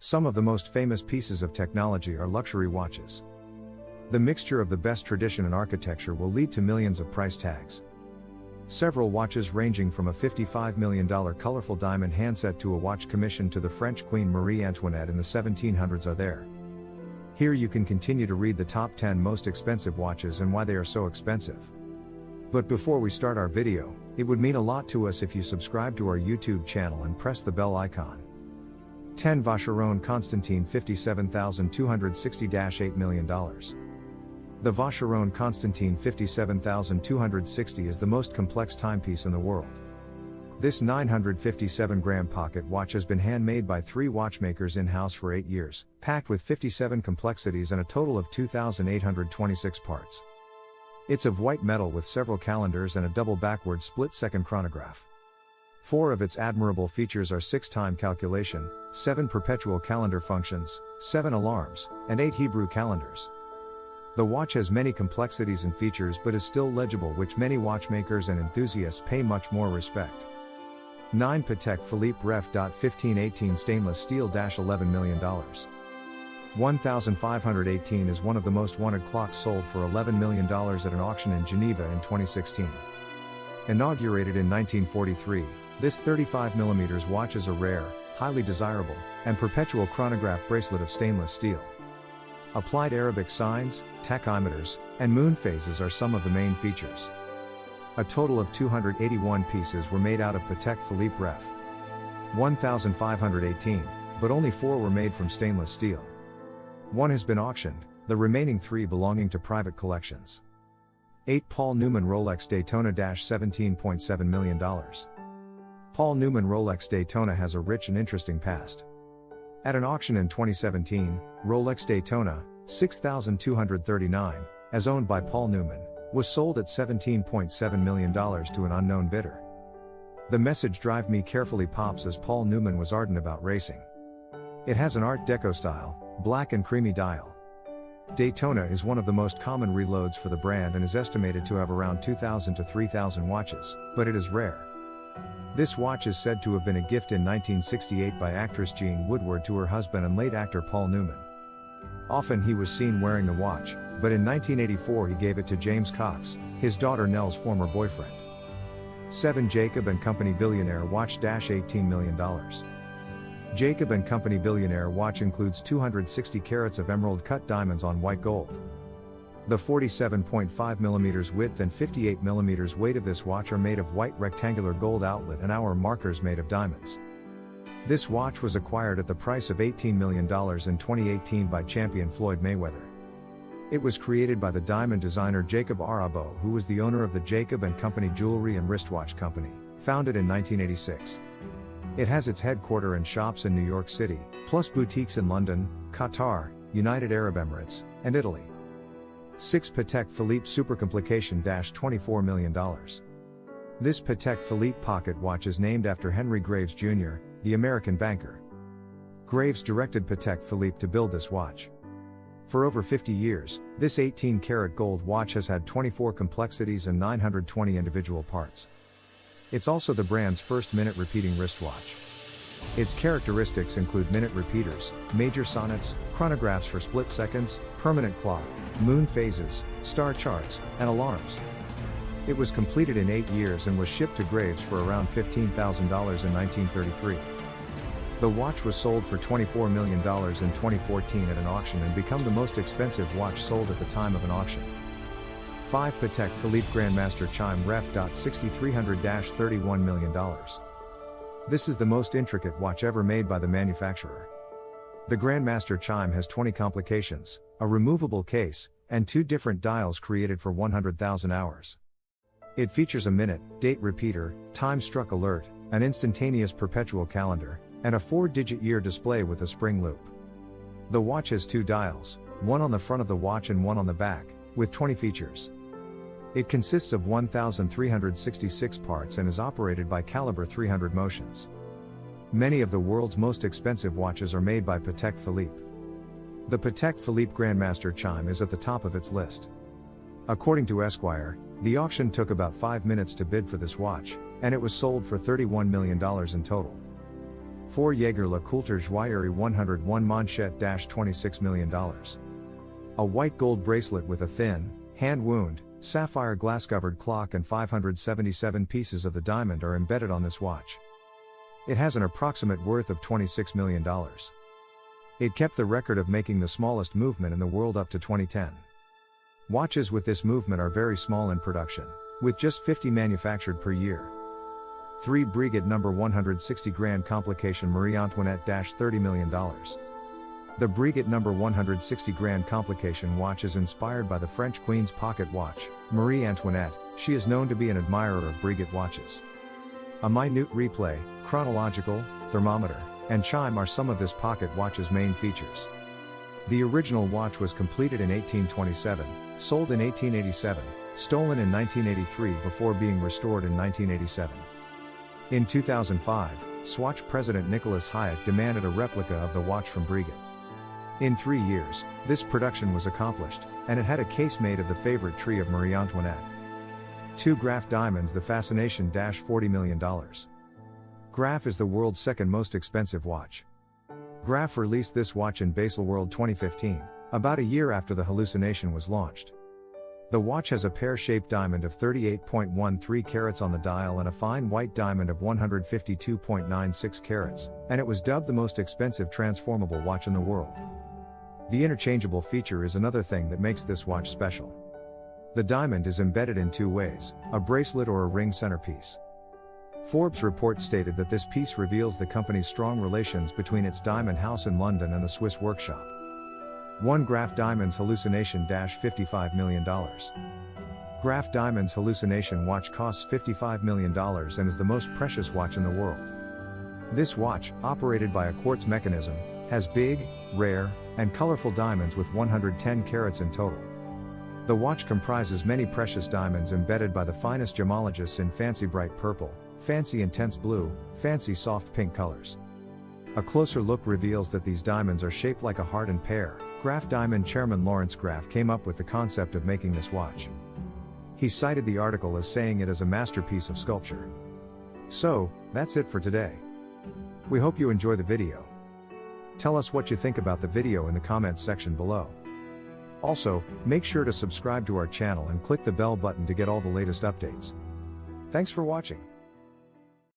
Some of the most famous pieces of technology are luxury watches. The mixture of the best tradition and architecture will lead to millions of price tags. Several watches ranging from a $55 million colorful diamond handset to a watch commissioned to the French Queen Marie Antoinette in the 1700s are there. Here you can continue to read the top 10 most expensive watches and why they are so expensive. But before we start our video, it would mean a lot to us if you subscribe to our YouTube channel and press the bell icon. 10 Vacheron Constantin 57260-$8 million. The Vacheron Constantin 57260 is the most complex timepiece in the world. This 957-gram pocket watch has been handmade by 3 watchmakers in-house for 8 years, packed with 57 complexities and a total of 2,826 parts. It's of white metal with several calendars and a double backward split-second chronograph. 4 of its admirable features are 6 time calculation, 7 perpetual calendar functions, 7 alarms, and 8 Hebrew calendars. The watch has many complexities and features but is still legible, which many watchmakers and enthusiasts pay much more respect. 9 Patek Philippe Ref. 1518 stainless steel $11 million. 1518 is one of the most wanted clocks sold for $11 million at an auction in Geneva in 2016. Inaugurated in 1943, this 35mm watch is a rare, highly desirable, and perpetual chronograph bracelet of stainless steel. Applied Arabic signs, tachymeters, and moon phases are some of the main features. A total of 281 pieces were made out of Patek Philippe Ref. 1518, but only 4 were made from stainless steel. 1 has been auctioned, the remaining 3 belonging to private collections. 8 Paul Newman Rolex Daytona $17.7 million. Paul Newman Rolex Daytona has a rich and interesting past. At an auction in 2017, Rolex Daytona, 6,239, as owned by Paul Newman, was sold at $17.7 million to an unknown bidder. The message "Drive Me Carefully" pops as Paul Newman was ardent about racing. It has an Art Deco style, black and creamy dial. Daytona is one of the most common reloads for the brand and is estimated to have around 2,000 to 3,000 watches, but it is rare. This watch is said to have been a gift in 1968 by actress Jean Woodward to her husband and late actor Paul Newman. Often he was seen wearing the watch, but in 1984 he gave it to James Cox, his daughter Nell's former boyfriend. 7 Jacob & Company Billionaire Watch $18 million. Jacob & Company Billionaire Watch includes 260 carats of emerald-cut diamonds on white gold. The 47.5mm width and 58mm weight of this watch are made of white rectangular gold outlet and hour markers made of diamonds. This watch was acquired at the price of $18 million in 2018 by champion Floyd Mayweather. It was created by the diamond designer Jacob Arabo, who was the owner of the Jacob & Company Jewelry and Wristwatch Company, founded in 1986. It has its headquarters and shops in New York City, plus boutiques in London, Qatar, United Arab Emirates, and Italy. 6 Patek Philippe Supercomplication $24 million. This Patek Philippe pocket watch is named after Henry Graves Jr., the American banker. Graves directed Patek Philippe to build this watch. For over 50 years, this 18-karat gold watch has had 24 complexities and 920 individual parts. It's also the brand's first minute repeating wristwatch. Its characteristics include minute repeaters, major sonnets, chronographs for split seconds, permanent clock, moon phases, star charts, and alarms. It was completed in 8 years and was shipped to Graves for around $15,000 in 1933. The watch was sold for $24 million in 2014 at an auction and became the most expensive watch sold at the time of an auction. 5 Patek Philippe Grandmaster Chime Ref. $6300-$31 million. This is the most intricate watch ever made by the manufacturer. The Grandmaster Chime has 20 complications, a removable case, and 2 different dials created for 100,000 hours. It features a minute, date repeater, time struck alert, an instantaneous perpetual calendar, and a 4-digit year display with a spring loop. The watch has 2 dials, one on the front of the watch and one on the back, with 20 features. It consists of 1,366 parts and is operated by caliber 300 motions. Many of the world's most expensive watches are made by Patek Philippe. The Patek Philippe Grandmaster Chime is at the top of its list. According to Esquire, the auction took about 5 minutes to bid for this watch, and it was sold for $31 million in total. 4 Jaeger LeCoultre Joaillerie 101 Manchette $26 million. A white gold bracelet with a thin, hand-wound, sapphire glass-covered clock and 577 pieces of the diamond are embedded on this watch. It has an approximate worth of $26 million. It kept the record of making the smallest movement in the world up to 2010. Watches with this movement are very small in production, with just 50 manufactured per year. 3 Breguet No. 160 Grand Complication Marie Antoinette $30 million. The Breguet No. 160 Grand Complication watch is inspired by the French Queen's pocket watch, Marie Antoinette. She is known to be an admirer of Breguet watches. A minute replay, chronological, thermometer, and chime are some of this pocket watch's main features. The original watch was completed in 1827, sold in 1887, stolen in 1983 before being restored in 1987. In 2005, Swatch president Nicholas Hayek demanded a replica of the watch from Breguet. In 3 years, this production was accomplished, and it had a case made of the favorite tree of Marie Antoinette. 2 Graf diamonds. The fascination $40 million. Graf is the world's second most expensive watch. Graf released this watch in Baselworld 2015, about a year after the hallucination was launched. The watch has a pear-shaped diamond of 38.13 carats on the dial and a fine white diamond of 152.96 carats, and it was dubbed the most expensive transformable watch in the world. The interchangeable feature is another thing that makes this watch special. The diamond is embedded in 2 ways, a bracelet or a ring centerpiece. Forbes report stated that this piece reveals the company's strong relations between its diamond house in London and the Swiss workshop. 1 Graf Diamonds Hallucination $55 million. Graf Diamonds Hallucination watch costs $55 million and is the most precious watch in the world. This watch, operated by a quartz mechanism, has big, rare, and colorful diamonds with 110 carats in total. The watch comprises many precious diamonds embedded by the finest gemologists in fancy bright purple, fancy intense blue, fancy soft pink colors. A closer look reveals that these diamonds are shaped like a heart and pear. Graf Diamond chairman Lawrence Graf came up with the concept of making this watch. He cited the article as saying it is a masterpiece of sculpture. So, that's it for today. We hope you enjoy the video. Tell us what you think about the video in the comments section below. Also, make sure to subscribe to our channel and click the bell button to get all the latest updates. Thanks for watching.